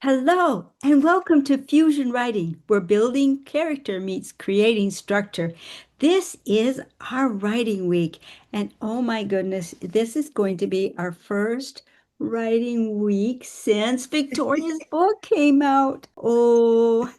Hello, and welcome to Fusion Writing, where building character meets creating structure. This is our writing week, and oh my goodness, this is going to be our first writing week since Victoria's book came out. Oh,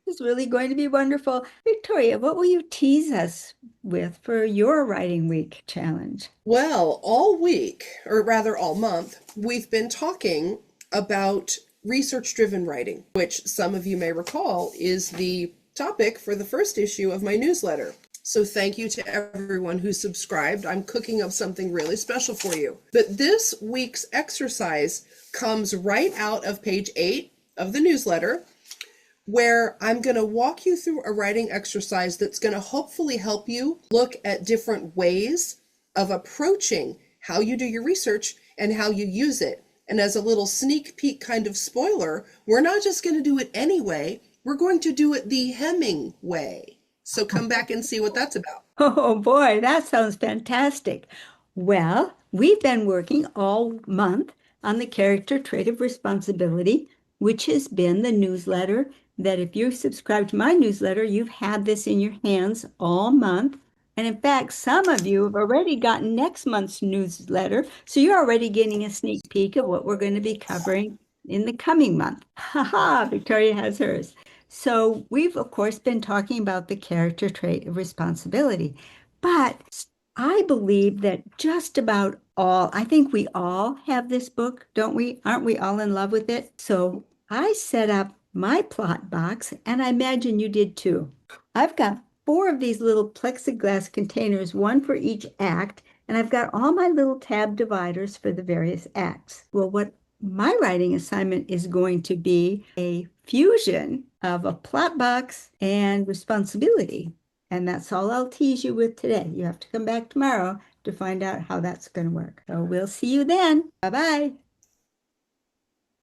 it's really going to be wonderful. Victoria, what will you tease us with for your writing week challenge? Well, all week, or rather all month, we've been talking about research driven writing, which some of you may recall is the topic for the first issue of my newsletter. So thank you to everyone who subscribed. I'm cooking up something really special for you. But this week's exercise comes right out of page 8 of the newsletter, where I'm going to walk you through a writing exercise that's going to hopefully help you look at different ways of approaching how you do your research and how you use it. And as a little sneak peek kind of spoiler, we're not just going to do it anyway, we're going to do it the Hemming way. So come back and see what that's about. Oh boy, that sounds fantastic. Well, we've been working all month on the character trait of responsibility, which has been the newsletter that if you subscribe to my newsletter, you've had this in your hands all month. And in fact, some of you have already gotten next month's newsletter, so you're already getting a sneak peek of what we're going to be covering in the coming month. Haha, Victoria has hers. So we've, of course, been talking about the character trait of responsibility, but I believe that just about all, I think we all have this book, don't we? Aren't we all in love with it? So I set up my plot box, and I imagine you did too. I've got four of these little plexiglass containers, one for each act, and I've got all my little tab dividers for the various acts. Well, what my writing assignment is going to be a fusion of a plot box and responsibility. And that's all I'll tease you with today. You have to come back tomorrow to find out how that's going to work. So we'll see you then. Bye bye.